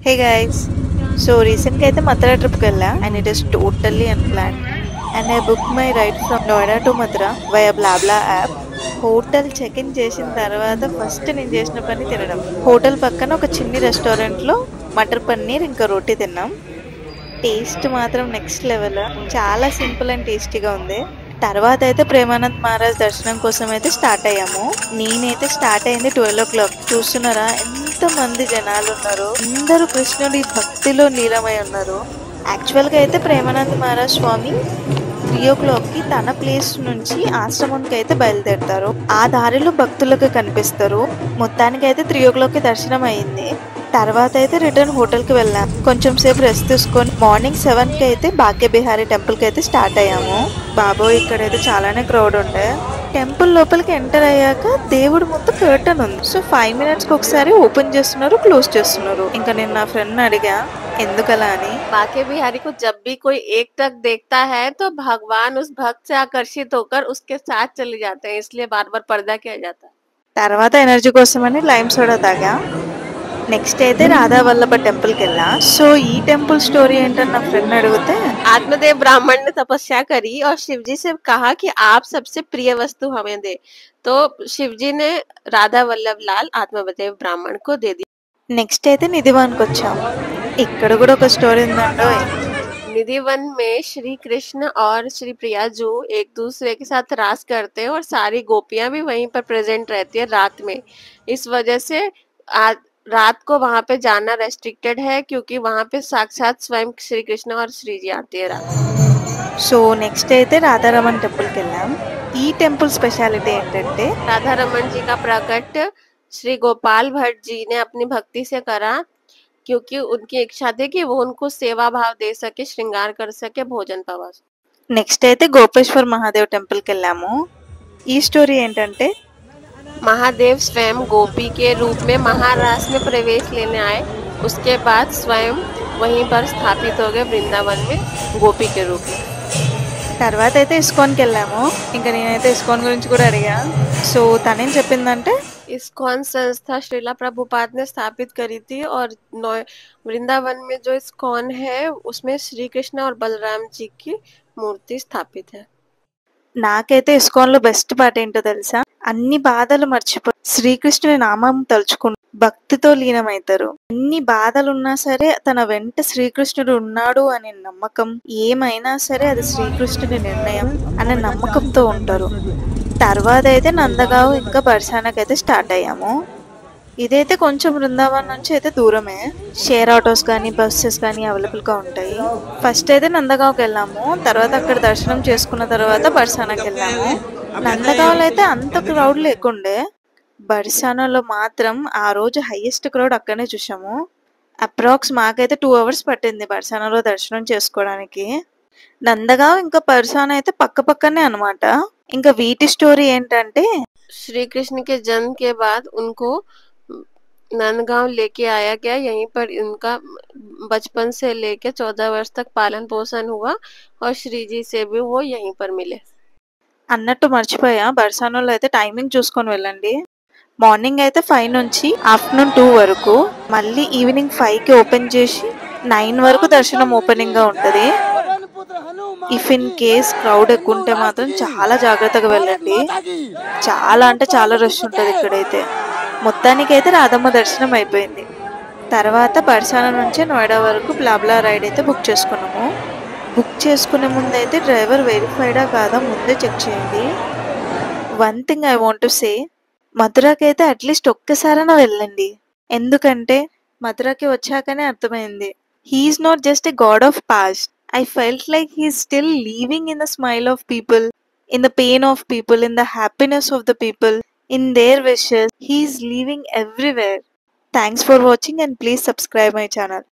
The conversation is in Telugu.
Hey guys, so recently అయితే మథురా ట్రిప్కి వెళ్ళా and it is totally unplanned and I booked my ride from Noida to Mathura via BlaBla app. Hotel check in చేసిన తర్వాత ఫస్ట్ నేను చేసిన పని తినడం. హోటల్ పక్కన ఒక చిన్ని రెస్టారెంట్లో మటర్ పన్నీర్ ఇంకా రోటీ తిన్నాం. టేస్ట్ మాత్రం నెక్స్ట్ లెవెల్, చాలా సింపుల్ అండ్ టేస్టీగా ఉంది. తర్వాత అయితే ప్రేమానంద్ మహారాజ్ దర్శనం కోసం అయితే స్టార్ట్ అయ్యాము. నేనైతే స్టార్ట్ అయింది 12 o'clock. చూస్తున్నారా ఎంత మంది జనాలు ఉన్నారు, అందరూ కృష్ణుడి భక్తిలో నీలమై ఉన్నారు. యాక్చువల్గా అయితే ప్రేమానంద్ మహారాజ్ స్వామి 3 o'clockకి తన ప్లేస్ నుంచి ఆశ్రమంకి అయితే బయలుదేరుతారు. ఆ దారిలో భక్తులకు కనిపిస్తారు. మొత్తానికి అయితే 3 o'clockకి దర్శనం అయింది. తర్వాత అయితే రిటర్న్ హోటల్కి వెళ్ళాం. కొంచెం సేపు రెస్ట్ తీసుకొని మార్నింగ్ 7కి అయితే భాగ్య బిహారీ టెంపుల్కి అయితే స్టార్ట్ అయ్యాము. బాబోయ్, ఇక్కడైతే చాలానే క్రౌడ్ ఉండే. టెంపుల్ లోపలికి ఎంటర్ అయ్యాక దేవుడు ముందు కర్టన్ ఉంది. సో 5 minutesకి ఒకసారి ఓపెన్ చేస్తున్నారు, క్లోజ్ చేస్తున్నారు. ఇంకా నేను నా ఫ్రెండ్ అడిగా ఎందుకలా అని. बाके बिहारी को जब भी कोई एक टक देखता है तो भगवान उस भक्त से आकर्षित होकर उसके साथ चले जाते हैं, इसलिए बार बार पर्दा किया जाता है. తర్వాత ఎనర్జీ కోసమని లైమ్ సోడా తాగా. నెక్స్ట్ అయితే రాధా వల్లభ టెంపుల్కి వెళ్ళా. సో ఈ టెంపుల్ స్టోరీ ఏంటని నా ఫ్రెండ్ అడిగితే, आत्मदेव ब्राह्मण ने तपस्या करी और शिवजी से कहा कि आप सबसे प्रिय वस्तु हमें दे, तो शिवजी ने राधा वल्लभ लाल आत्मदेव ब्राह्मण को दे दी. నెక్స్ట్ అయితే నిధివాన్కి వచ్చాం. ఇక్కడ కూడా ఒక స్టోరీ ఉందండో. निधि वन में श्री कृष्ण और श्री प्रिया जो एक दूसरे के साथ रास करते हैं और सारी गोपियां भी वहीं पर प्रेजेंट रहती है रात में. इस वजह से रात को वहां पे जाना रेस्ट्रिक्टेड है, क्योंकि वहां पे साक्षात स्वयं श्री कृष्ण और श्री जी आते हैं रात. సో నెక్స్ట్ అయితే రాధారమన్ టెంపుల్కి వెళ్ళాం. ఈ టెంపుల్ స్పెషాలిటీ ఏంటంటే राधा रमन जी का प्रकट श्री गोपाल भट्ट जी ने अपनी भक्ति से करा, क्योंकि उनकी इच्छा थी कि वो उनको सेवा भाव दे सके, श्रृंगार कर सके, भोजन पवा सके. నెక్స్ట్ అయితే గోపేశ్వర్ మహాదేవ్ టెంపుల్కి వెళ్ళాము. ఈ స్టోరీ ఏంటంటే महादेव स्वयं गोपी के रूप में महारास में प्रवेश लेने आए. उसके बाद स्वयं वहीं पर स्थापित हो गए वृंदावन में गोपी के रूप में. తర్వాత అయితే ఇస్కాన్కి వెళ్ళాము. ఇంకా నేనైతే ఇస్కాన్ గురించి కూడా అడిగా. సో తనేం చెప్పిందంటే इस्कॉन संस्था श्रीला प्रभुपाद ने स्थापित करी थी और वृंदावन में जो इस्कॉन है उसमें श्री कृष्ण और बलराम जी की मूर्ति स्थापित है. నాకైతే ఇస్కాన్లో బెస్ట్ పార్ట్ ఏంటో తెలుసా, అన్ని బాధలు మర్చిపోయి శ్రీకృష్ణుని నామం తలుచుకుని భక్తితో లీనమవుతారు. ఎన్ని బాధలు ఉన్నా సరే తన వెంట శ్రీకృష్ణుడు ఉన్నాడు అనే నమ్మకం, ఏమైనా సరే అది శ్రీకృష్ణుడి నిర్ణయం అనే నమ్మకంతో ఉంటారు. తర్వాత అయితే నందగావ్ ఇంకా బర్సానాకి అయితే స్టార్ట్ అయ్యాము. ఇదైతే కొంచెం బృందావన్ నుంచి అయితే దూరమే. షేర్ ఆటోస్ కానీ బస్సెస్ కానీ అవైలబుల్గా ఉంటాయి. ఫస్ట్ అయితే నందగావ్కి వెళ్ళాము. తర్వాత అక్కడ దర్శనం చేసుకున్న తర్వాత బర్సానాకి వెళ్ళాము. నందగావ్లో అయితే అంత క్రౌడ్ లేకుండే. బర్సానాలో మాత్రం ఆ రోజు హైయెస్ట్ క్రౌడ్ అక్కడనే చూసాము. అప్రాక్స్ మాకైతే 2 hours పట్టింది బర్సానాలో దర్శనం చేసుకోవడానికి. నందగావ్ ఇంకా బర్సానా అయితే పక్క పక్కనే అనమాట. ఇంకా వీటి స్టోరీ ఏంటంటే श्री कृष्ण के जन्म के बाद उनको नंदगांव लेके आया गया. यहीं पर इनका बचपन से लेके 14 वर्ष तक पालन पोषण हुआ और श्री जी से भी वो यहीं पर मिले. అన్నట్టు మర్చిపోయా, బర్సానాలో అయితే టైమింగ్ చూసుకొని వెళ్ళండి. మార్నింగ్ అయితే 5 నుంచి ఆఫ్టర్నూన్ 2 వరకు, మళ్ళీ ఈవినింగ్ 5కి ఓపెన్ చేసి 9 వరకు దర్శనం ఓపెనింగ్ గా ఉంటుంది. ఇఫ్ ఇన్ కేస్ క్రౌడ్ ఎక్కువ ఉంటే మాత్రం చాలా జాగ్రత్తగా వెళ్ళండి. చాలా అంటే చాలా రష్ ఉంటుంది ఇక్కడైతే. మొత్తానికైతే రాధమ్మ దర్శనం అయిపోయింది. తర్వాత బర్సానా నుంచి నోయిడా వరకు బ్లాబ్లా రైడ్ అయితే బుక్ చేసుకున్నాము. బుక్ చేసుకునే ముందు అయితే డ్రైవర్ వెరిఫైడా కాదా ముందే చెక్ చేయండి. One thing I want to say, మథురాకి అయితే అట్లీస్ట్ ఒక్కసారైనా వెళ్ళండి. ఎందుకంటే మథురాకి వచ్చాకనే అర్థమైంది, he's not just a god of past. I felt like he's still living in the smile of people, in the pain of people, in the happiness of the people, in their wishes. He's living everywhere. Thanks for watching and please subscribe my channel.